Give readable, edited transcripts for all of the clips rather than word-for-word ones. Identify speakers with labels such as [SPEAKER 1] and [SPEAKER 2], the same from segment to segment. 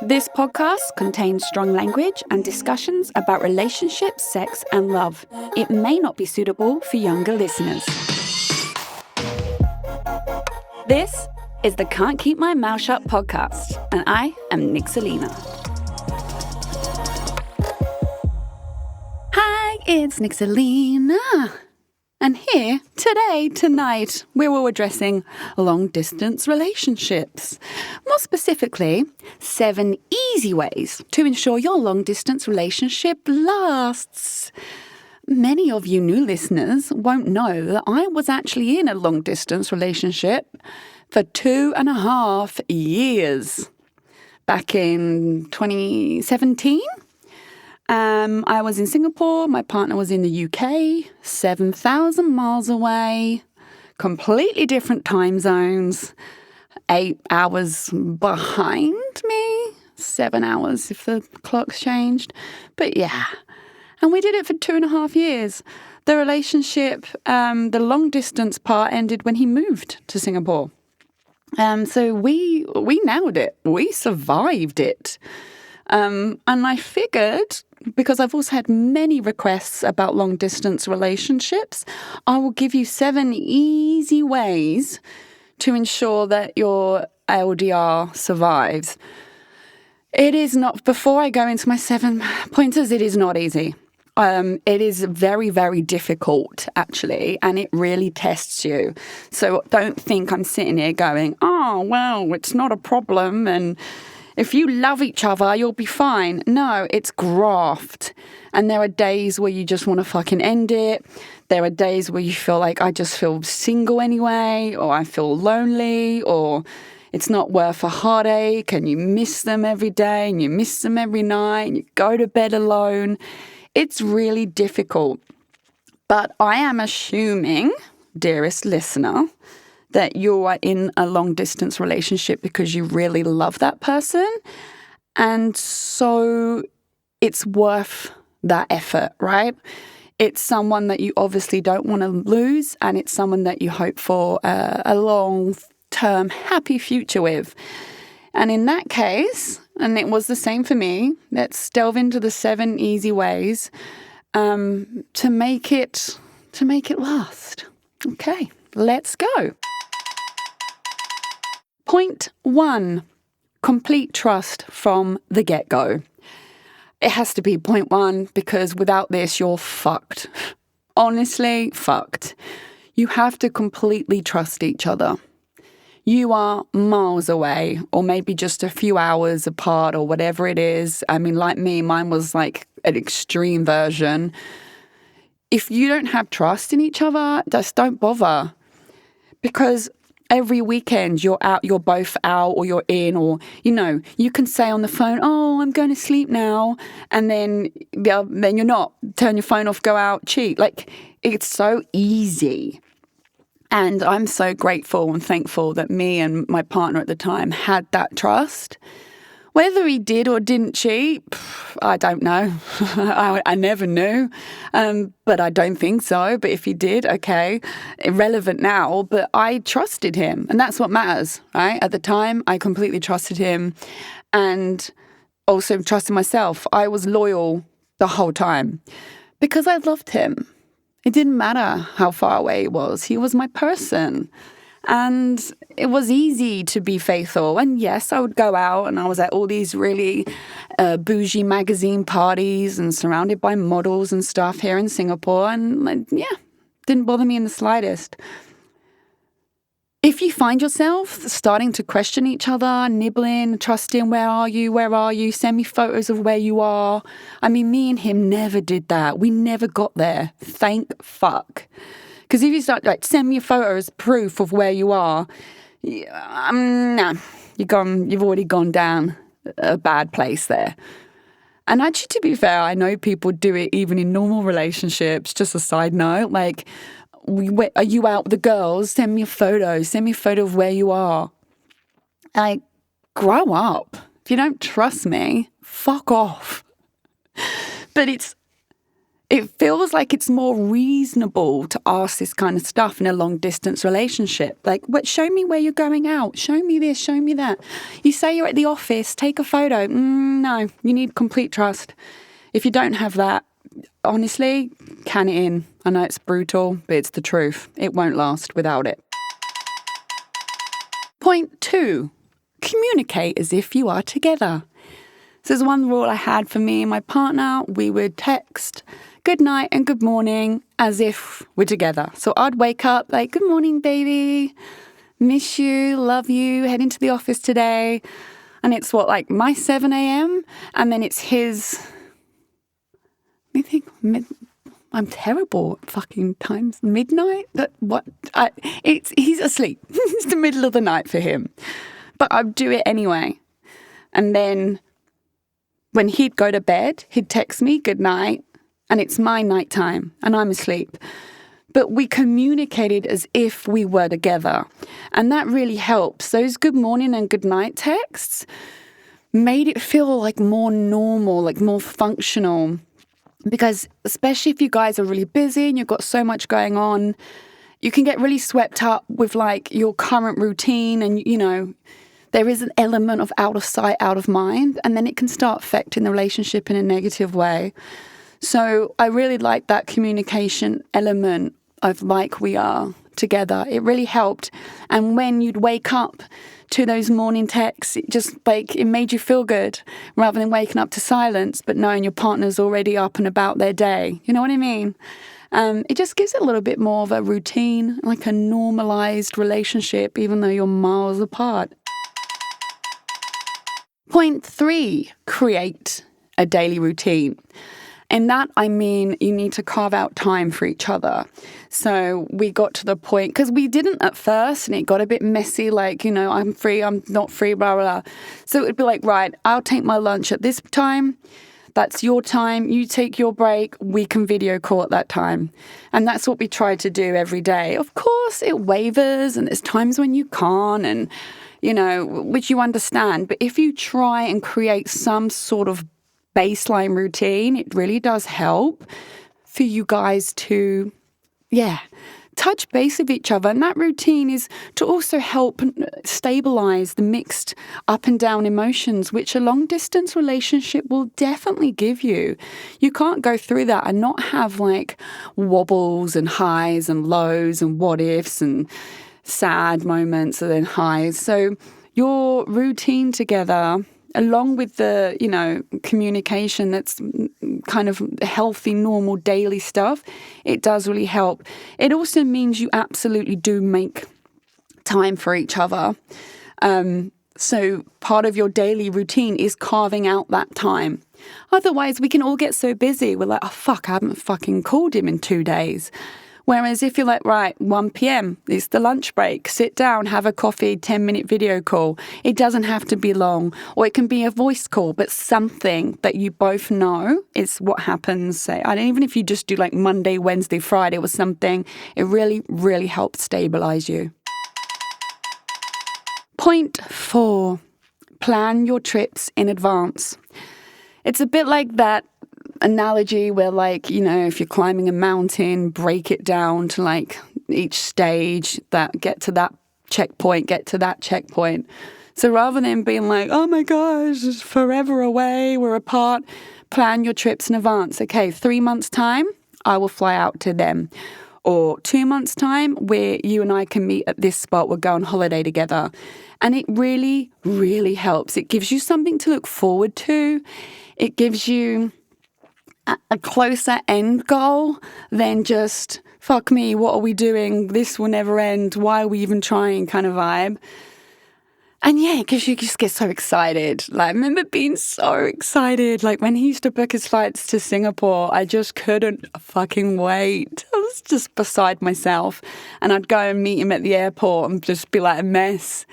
[SPEAKER 1] This podcast contains strong language and discussions about relationships, sex, and love. It may not be suitable for younger listeners. This is the Can't Keep My Mouth Shut podcast, and I am Nixalina. Hi, it's Nixalina. And here, tonight, we're all addressing long-distance relationships. More specifically, 7 easy ways to ensure your long-distance relationship lasts. Many of you new listeners won't know that I was actually in a long-distance relationship for 2.5 years. Back in 2017. I was in Singapore, my partner was in the UK, 7,000 miles away, completely different time zones, 8 hours behind me, 7 hours if the clock's changed. But yeah, and we did it for 2.5 years. The relationship, the long distance part ended when he moved to Singapore. So we nailed it. We survived it. And I figured, because I've also had many requests about long-distance relationships, I will give you 7 easy ways to ensure that your LDR survives. It is not, before I go into my 7 pointers, it is not easy. It is very, very difficult, actually, and it really tests you. So don't think I'm sitting here going, oh, well, it's not a problem, and if you love each other, you'll be fine. No, it's graft. And there are days where you just want to fucking end it. There are days where you feel like I just feel single anyway, or I feel lonely, or it's not worth a heartache, and you miss them every day, and you miss them every night, and you go to bed alone. It's really difficult. But I am assuming, dearest listener, that you are in a long-distance relationship because you really love that person. And so it's worth that effort, right? It's someone that you obviously don't want to lose, and it's someone that you hope for a long-term happy future with. And in that case, and it was the same for me, let's delve into the 7 easy ways to make it last. Okay, let's go. Point 1, complete trust from the get-go. It has to be point 1 because without this, you're fucked. Honestly, fucked. You have to completely trust each other. You are miles away, or maybe just a few hours apart, or whatever it is. I mean, like me, mine was like an extreme version. If you don't have trust in each other, just don't bother. Because every weekend you're both out, or you're in, or, you can say on the phone, oh, I'm going to sleep now. And then you're not. Turn your phone off, go out, cheat. Like, it's so easy. And I'm so grateful and thankful that me and my partner at the time had that trust. Whether he did or didn't cheat, I don't know. I never knew, but I don't think so. But if he did, okay, irrelevant now. But I trusted him, and that's what matters, right? At the time, I completely trusted him and also trusted myself. I was loyal the whole time because I loved him. It didn't matter how far away he was. He was my person. And it was easy to be faithful. And yes, I would go out, and I was at all these really bougie magazine parties and surrounded by models and stuff here in Singapore. And didn't bother me in the slightest. If you find yourself starting to question each other, nibbling, trusting, where are you, send me photos of where you are. I mean, me and him never did that. We never got there. Thank fuck. Because if you start, send me a photo as proof of where you are, nah, you've already gone down a bad place there. And actually, to be fair, I know people do it even in normal relationships. Just a side note, are you out with the girls? Send me a photo. Send me a photo of where you are. Grow up. If you don't trust me, fuck off. But it's It feels like it's more reasonable to ask this kind of stuff in a long distance relationship. Like, what? Show me where you're going out. Show me this, show me that. You say you're at the office, take a photo. No, you need complete trust. If you don't have that, honestly, can it in. I know it's brutal, but it's the truth. It won't last without it. Point 2, communicate as if you are together. So there's one rule I had for me and my partner. We would text good night and good morning as if we're together. So I'd wake up like, good morning, baby. Miss you, love you, heading to the office today. And it's like my 7 a.m. And then it's his, I think, I'm terrible at fucking times. Midnight? He's asleep. It's the middle of the night for him. But I'd do it anyway. And then when he'd go to bed, he'd text me good night, and it's my nighttime, and I'm asleep. But we communicated as if we were together. And that really helps. Those good morning and good night texts made it feel like more normal, like more functional. Because especially if you guys are really busy and you've got so much going on, you can get really swept up with like your current routine and, there is an element of out of sight, out of mind, and then it can start affecting the relationship in a negative way. So I really like that communication element of like we are together. It really helped. And when you'd wake up to those morning texts, it made you feel good rather than waking up to silence, but knowing your partner's already up and about their day. You know what I mean? It just gives it a little bit more of a routine, like a normalized relationship, even though you're miles apart. Point 3, create a daily routine. And that, I mean, you need to carve out time for each other. So we got to the point, because we didn't at first, and it got a bit messy, like, I'm free, I'm not free, blah, blah, blah. So it would be like, right, I'll take my lunch at this time. That's your time. You take your break. We can video call at that time. And that's what we try to do every day. Of course, it wavers, and there's times when you can't, and, which you understand. But if you try and create some sort of baseline routine, it really does help for you guys to, touch base with each other. And that routine is to also help stabilize the mixed up and down emotions, which a long distance relationship will definitely give you. You can't go through that and not have like wobbles and highs and lows and what ifs and sad moments and then highs. So your routine together, along with the, communication that's kind of healthy, normal, daily stuff, it does really help. It also means you absolutely do make time for each other. So part of your daily routine is carving out that time. Otherwise, we can all get so busy. We're like, oh, fuck, I haven't fucking called him in 2 days. Whereas if you're like, right, 1 p.m., it's the lunch break, sit down, have a coffee, 10-minute video call. It doesn't have to be long, or it can be a voice call, but something that you both know is what happens. Say, even if you just do like Monday, Wednesday, Friday or something, it really, really helps stabilize you. Point 4, plan your trips in advance. It's a bit like that analogy where if you're climbing a mountain, break it down to like each stage, that get to that checkpoint. So rather than being like, oh my gosh, it's forever away, we're apart, plan your trips in advance. Okay, 3 months time, I will fly out to them. Or 2 months time, where you and I can meet at this spot, we'll go on holiday together. And it really, really helps. It gives you something to look forward to. It gives you a closer end goal than just, fuck me, what are we doing? This will never end. Why are we even trying kind of vibe? And because you just get so excited. Like, I remember being so excited. Like, when he used to book his flights to Singapore, I just couldn't fucking wait. I was just beside myself. And I'd go and meet him at the airport and just be like a mess.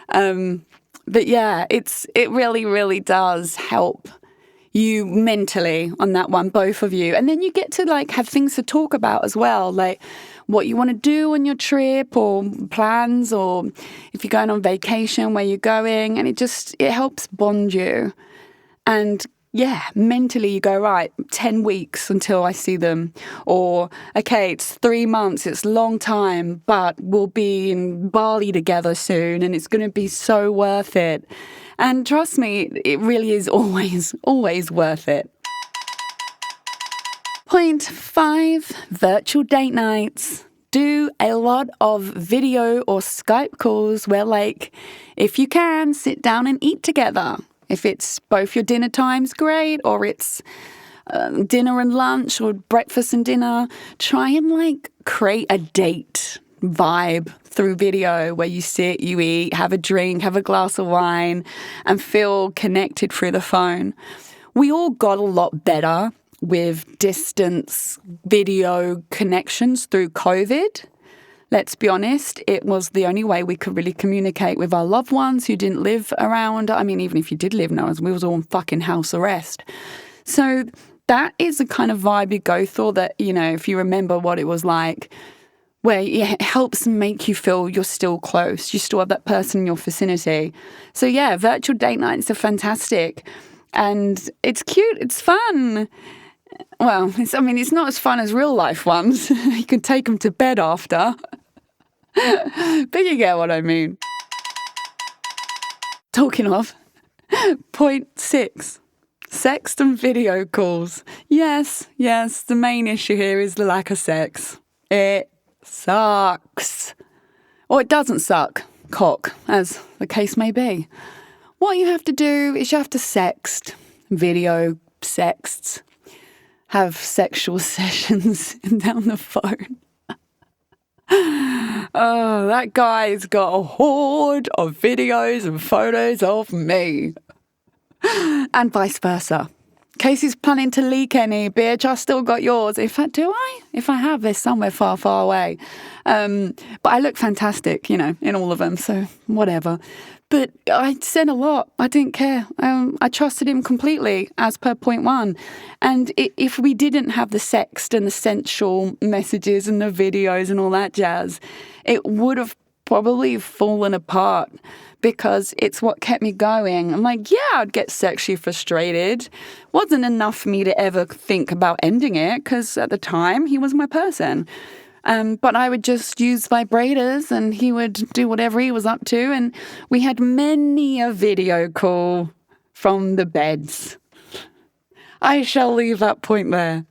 [SPEAKER 1] But it really, really does help you mentally on that one, both of you. And then you get to like have things to talk about as well, like what you want to do on your trip or plans, or if you're going on vacation, where you're going. And it helps bond you. And yeah, mentally you go, right, 10 weeks until I see them. Or, okay, it's 3 months, it's a long time, but we'll be in Bali together soon and it's going to be so worth it. And trust me, it really is always worth it. Point 5, virtual date nights. Do a lot of video or Skype calls where, like, if you can, sit down and eat together. If it's both your dinner times, great, or it's dinner and lunch or breakfast and dinner, try and like create a date vibe through video where you sit, you eat, have a drink, have a glass of wine and feel connected through the phone. We all got a lot better with distance video connections through COVID. Let's be honest, it was the only way we could really communicate with our loved ones who didn't live around. I mean, even if you did live near us, we was all on fucking house arrest. So that is the kind of vibe you go through that, you know, if you remember what it was like, where it helps make you feel you're still close. You still have that person in your vicinity. So yeah, virtual date nights are fantastic. And it's cute, it's fun. Well, it's not as fun as real life ones. You can take them to bed after. But you get what I mean. Talking of, point 6, sex and video calls. Yes, the main issue here is the lack of sex. It sucks. Or it doesn't suck, cock, as the case may be. What you have to do is you have to sext, video sexts, have sexual sessions down the phone. Oh, that guy's got a horde of videos and photos of me. And vice versa. Casey's planning to leak any, bitch, I still got yours. In fact, do I? If I have, they're somewhere far, far away. But I look fantastic, you know, in all of them, so whatever. But I said a lot. I didn't care. I trusted him completely, as per point 1. And if we didn't have the sext and the sensual messages and the videos and all that jazz, it would have probably fallen apart because it's what kept me going. I'm like, yeah, I'd get sexually frustrated. Wasn't enough for me to ever think about ending it because at the time he was my person. But I would just use vibrators and he would do whatever he was up to. And we had many a video call from the beds. I shall leave that point there.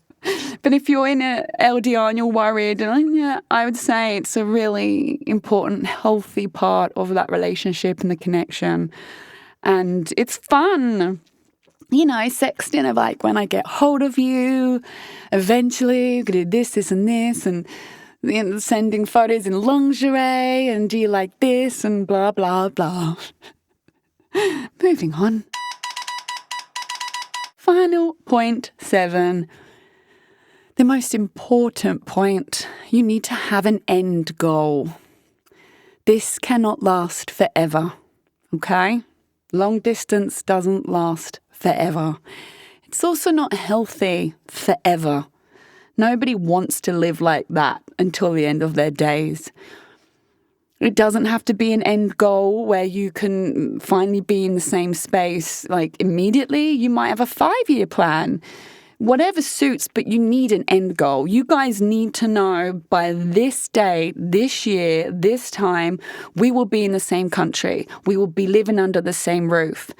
[SPEAKER 1] But if you're in a LDR and you're worried, yeah, I would say it's a really important, healthy part of that relationship and the connection. And it's fun. You know, sexting of like, when I get hold of you, eventually, we could do this, and this, and you know, sending photos in lingerie, and do you like this, and blah, blah, blah. Moving on. Final point 7. The most important point, you need to have an end goal. This cannot last forever, okay? Long distance doesn't last forever. It's also not healthy forever. Nobody wants to live like that until the end of their days. It doesn't have to be an end goal where you can finally be in the same space like immediately. You might have a 5-year plan. Whatever suits, but you need an end goal. You guys need to know by this day, this year, this time, we will be in the same country. We will be living under the same roof.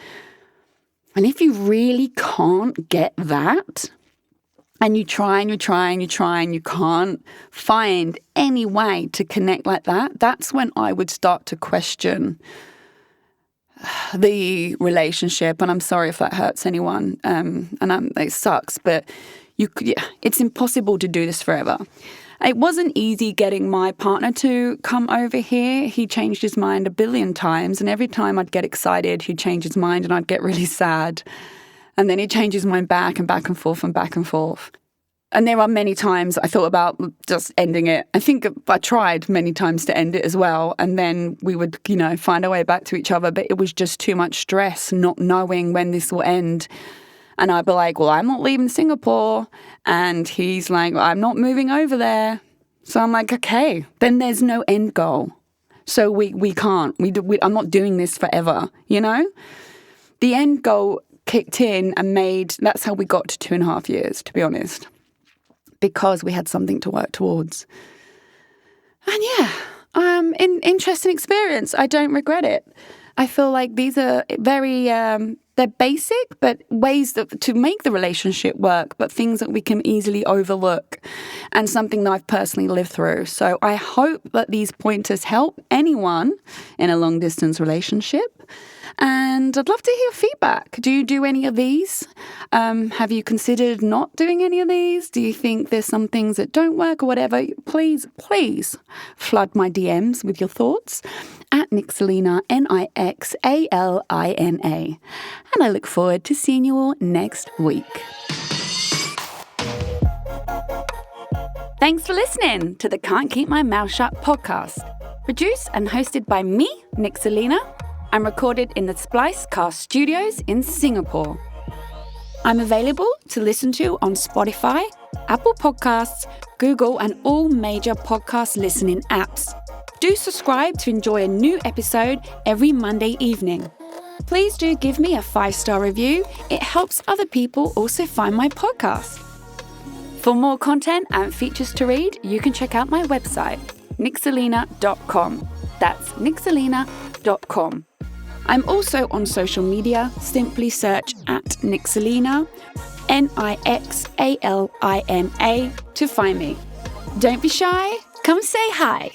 [SPEAKER 1] And if you really can't get that, and you try and you try and you try and you can't find any way to connect like that, that's when I would start to question the relationship. And I'm sorry if that hurts anyone, it sucks, but it's impossible to do this forever. It wasn't easy getting my partner to come over here. He changed his mind a billion times, and every time I'd get excited, he'd change his mind and I'd get really sad. And then he'd change his mind back and back and forth and back and forth. And there are many times I thought about just ending it. I think I tried many times to end it as well. And then we would, find our way back to each other. But it was just too much stress not knowing when this will end. And I'd be like, well, I'm not leaving Singapore. And he's like, well, I'm not moving over there. So I'm like, okay, then there's no end goal. So we can't. I'm not doing this forever, The end goal kicked in and that's how we got to 2.5 years, to be honest, because we had something to work towards. And interesting experience. I don't regret it. I feel like these are very, they're basic, but ways to make the relationship work, but things that we can easily overlook, and something that I've personally lived through. So I hope that these pointers help anyone in a long distance relationship. And I'd love to hear feedback. Do you do any of these? Have you considered not doing any of these? Do you think there's some things that don't work or whatever? Please flood my DMs with your thoughts at Nixalina, Nixalina. And I look forward to seeing you all next week. Thanks for listening to the Can't Keep My Mouth Shut podcast. Produced and hosted by me, Nixalina, and recorded in the Splicecast Studios in Singapore. I'm available to listen to on Spotify, Apple Podcasts, Google, and all major podcast listening apps. Do subscribe to enjoy a new episode every Monday evening. Please do give me a 5-star review. It helps other people also find my podcast. For more content and features to read, you can check out my website, nixalina.com. That's nixalina.com. I'm also on social media. Simply search at Nixalina, Nixalina, to find me. Don't be shy. Come say hi.